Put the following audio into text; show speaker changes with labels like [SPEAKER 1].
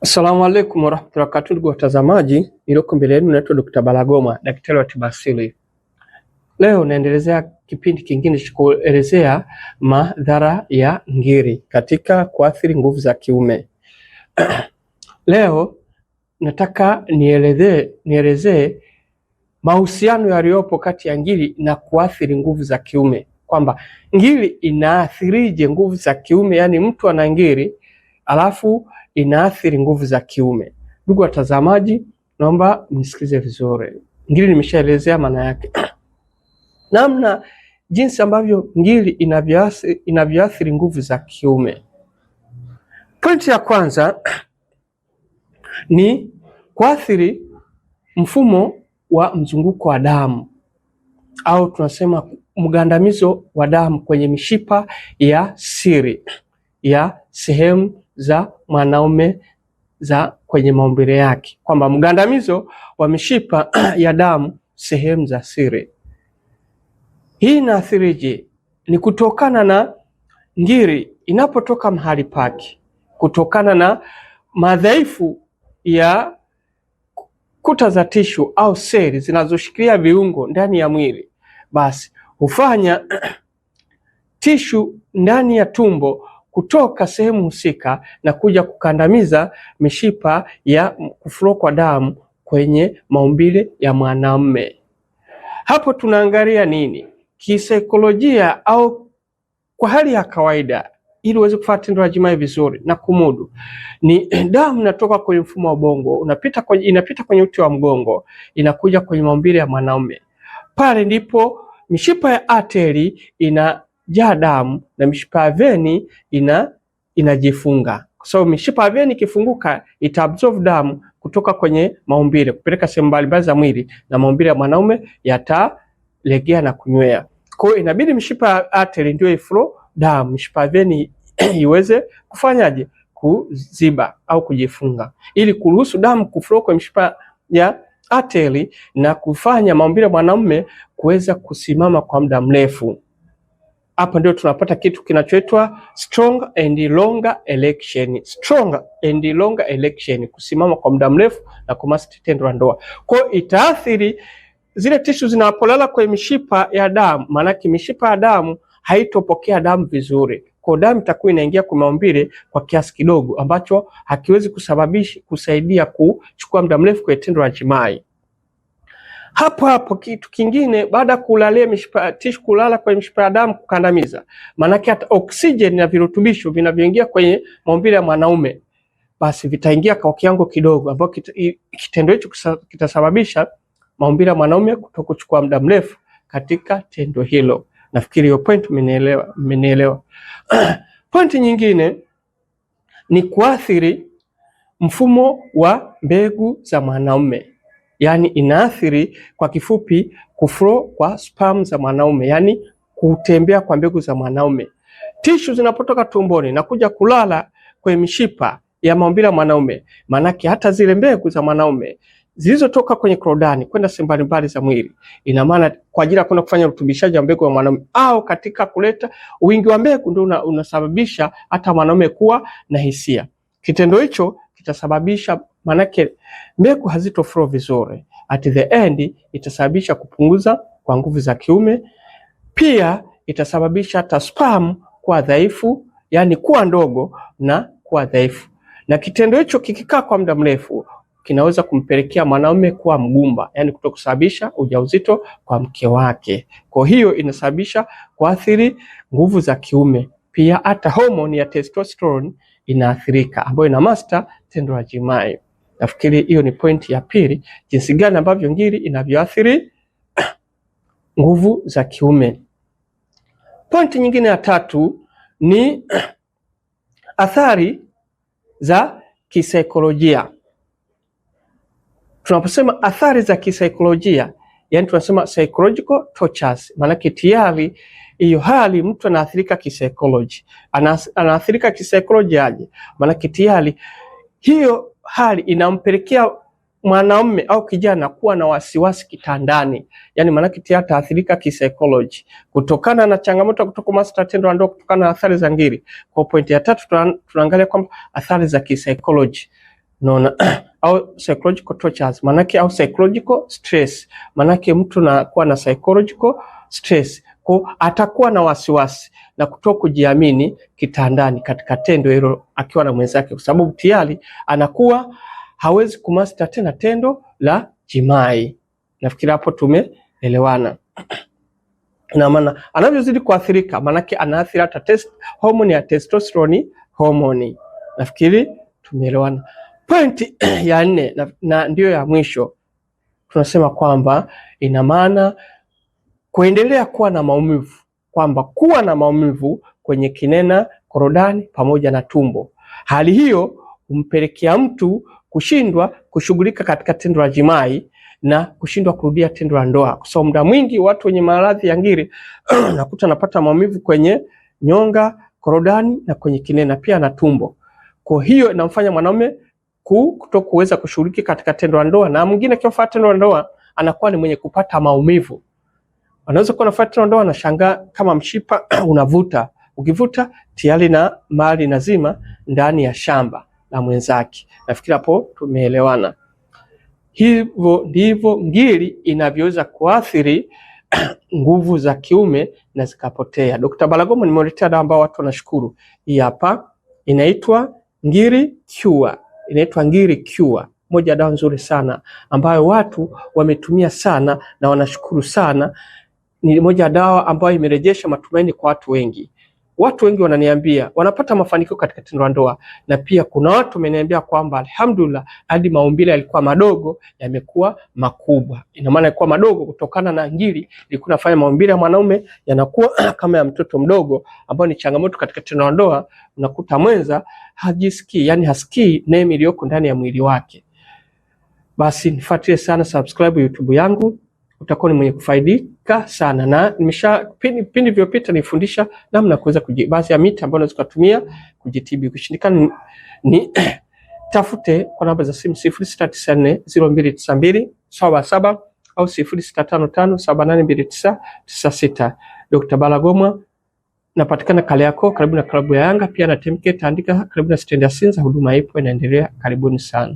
[SPEAKER 1] Assalamu alaikum warahmatullahi wabarakatuh, ndugu watazamaji, niliyoko mbele yenu naitwa Dr. Balagoma, daktari wa tiba asili. Leo naendelezea kipindi kingine cha kuelezea madhara ya ngiri katika kuathiri nguvu za kiume. Leo nataka nielezee mahusiano yaliyopo kati ya ngiri na kuathiri nguvu za kiume, kwamba ngiri inaathirije nguvu za kiume, yani mtu ana ngiri alafu inaathiri nguvu za kiume. Ndugu watazamaji, naomba mnisikize vizuri. Ngiri nimeshaelezea maana yake namna jinsi ambavyo ngiri inavyoathiri nguvu za kiume. Pointi ya kwanza ni kuathiri mfumo wa mzunguko wa damu, au tunasema mgandamizo wa damu kwenye mishipa ya siri ya sehemu za mwanaume za kwenye maumbile yake, kwamba mgandamizo wa mishipa ya damu sehemu za siri. Hii inaathirije? Ni kutokana na ngiri inapotoka mahali pake, kutokana na madhaifu ya kuta za tishu au seli zinazoshikilia viungo ndani ya mwili, basi hufanya tishu ndani ya tumbo kutoka sehemu husika na kuja kukandamiza mishipa ya kuflow kwa damu kwenye maumbile ya mwanamume. Hapo tunaangalia nini? Kisaikolojia au kwa hali ya kawaida, ili uweze kufanya tendo la jima'i vizuri na kumudu, ni damu inatoka kwenye mfumo wa ubongo, inapita kwenye uti wa mgongo, inakuja kwenye maumbile ya mwanamume. Pale ndipo mishipa ya ateri inajaa damu na mishipa ya veni inajifunga. So mishipa ya veni ikifunguka itaabsorb damu kutoka kwenye maumbile kupeleka sehemu mbalimbali za mwili, na maumbile ya mwanaume yatalegea na kunywea. Kwa hiyo inabidi mishipa ya ateri ndio iflow damu, mishipa ya veni iweze kufanyaje? Kuziba au kujifunga, ili kuruhusu damu kuflow kwa mishipa ya ateri na kufanya maumbile ya mwanamume kuweza kusimama kwa muda mrefu. Hapa ndio tunapata kitu kinachoitwa strong and longer erection. Strong and longer erection, kusimama kwa muda mrefu na kumasi tendo la ndoa. Kwa hiyo itaathiri zile tishu zinapolala kwenye mishipa ya damu, maana mishipa ya damu haitopokea damu vizuri. Kwa damu itakuwa inaingia kwa maumbile kwa kiasi kidogo ambacho hakiwezi kusaidia kuchukua muda mrefu kwa tendo la jima'i. Hapo kitu kingine, baada ya kulalia mishipa tishu kulala kwenye mishipa ya damu kukandamiza, maana hata oksijeni na virutubisho vinavyoingia kwenye maumbile ya mwanaume basi vitaingia kwa kiwango kidogo, ambapo kitendo hicho kitasababisha maumbile ya mwanaume kutokuchukua muda mrefu katika tendo hilo. Nafikiri hiyo point mmenielewa. Point nyingine ni kuathiri mfumo wa mbegu za mwanaume. Yani inaathiri kwa kifupi kuflow kwa sperm za mwanaume, yani kutembea kwa mbegu za mwanaume. Tishu zinapotoka tumboni na kuja kulala kwenye mishipa ya maumbile ya mwanaume, manake hata zile mbegu za mwanaume zilizotoka kwenye korodani kwenda sehemu mbalimbali za mwili, ina maana kwa ajili ya kwenda kufanya urutubishaji wa mbegu wa mwanaume au katika kuleta wingi wa mbegu, ndio unasababisha hata mwanaume kuwa na hisia. Kitendo hicho kitasababisha, manake mbegu hazito flow vizuri, at the end itasababisha kupunguza kwa nguvu za kiume. Pia itasababisha hata sperm kuwa dhaifu, yani kuwa ndogo na kuwa dhaifu. Na kitendo hicho kikikaa kwa muda mrefu kinaweza kumpelekea mwanaume kuwa mgumba, yani kutokusababisha ujauzito kwa mke wake. Kwa hiyo inasababisha kuathiri nguvu za kiume. Pia hata homoni ya testosterone inaathirika, ambayo ina master tendo la jima'i. Nafikiri hiyo ni pointi ya pili, jinsi gani ambavyo ngiri inavyoathiri nguvu za kiume. Pointi nyingine ya tatu ni athari za kisaikolojia. Tunaposema athari za kisaikolojia, yani tunasema psychological tortures, maana tayari hiyo hali mtu anaathirika kisaikolojia. Anaathirika kisaikolojia aje? Maana tayari hiyo hali inampelekea mwanaume au kijana kuwa na wasiwasi kitandani, yani maana tayari ataathirika kisaikolojia kutokana na changamoto kutoka master tendo la ndoa, kutokana na athari za ngiri. Kwa pointi ya tatu tunaangalia kwamba athari za kisaikolojia unaona au psychological tortures, manake au psychological stress, manake mtu anakuwa na psychological stress, kwa atakuwa na wasiwasi na kutoka kujiamini kitandani katika tendo hilo akiwa na mwenzake, kwa sababu tayari anakuwa hawezi kumaster tena tendo la jimai. Nafikiri hapo tumeelewana. Na maana anavyozidi kuathirika, manake anaathiri hata hormone ya testosterone hormone. Nafikiri tumeelewana. Pointi ya 4 na ndio ya mwisho, tunasema kwamba ina maana kuendelea kuwa na maumivu, kwamba kuwa na maumivu kwenye kinena, korodani pamoja na tumbo. Hali hiyo humpelekea mtu kushindwa kushughulika katika tendo la jimai na kushindwa kurudia tendo la ndoa. Kwa sababu muda mwingi watu wenye maradhi ya ngiri nakuta napata maumivu kwenye nyonga, korodani na kwenye kinena pia na tumbo. Kwa hiyo inamfanya mwanaume kutokuweza kushughulika katika tendo la ndoa, na mwingine akifuata tendo la ndoa anakuwa ni mwenye kupata maumivu. Anaweza kuwa anafuata tendo la ndoa anashangaa kama mshipa unavuta, ukivuta tayari na mali nazima ndani ya shamba la mwenzake. Nafikiri hapo tumeelewana. Hivyo ndivyo ngiri inavyoweza kuathiri nguvu za kiume na zikapotea. Dr. Balagoma nimewaletea dawa ambao watu wanashukuru. Hii hapa inaitwa Ngiri Cure. Inaitwa Ngiri Cure. Moja dawa nzuri sana ambayo watu wametumia sana na wanashukuru sana. Ni moja dawa ambayo imerejesha matumaini kwa watu wengi. Watu wengi wananiambia wanapata mafanikio katika tendo la ndoa, na pia kuna watu wameniambia kwamba alhamdulillah, hadi maumbile yalikuwa madogo yamekuwa makubwa. Ina maana yalikuwa madogo kutokana na ngiri ilikuwa inafanya maumbile ya mwanaume yanakuwa kama ya mtoto mdogo, ambao ni changamoto katika tendo la ndoa. Unakuta mwenza hajisikii, yani hasikii neema iliyoko ndani ya mwili wake. Basi nifuatilie sana, subscribe YouTube yangu, utakuwa ni mwenye kufaidika sana. Na pindi vilivyopita nifundisha namna kuweza baadhi ya miti ambayo unaweza kutumia kujitibu. Kushindikana ni tafute kwa namba za simu 0694029277 au 0655782996. Dr. Balagoma napatikana Kariakoo karibu na klabu ya Yanga, pia na Temketa, andika karibu na stendi ya Sinza. Huduma ipo inaendelea, karibuni sana.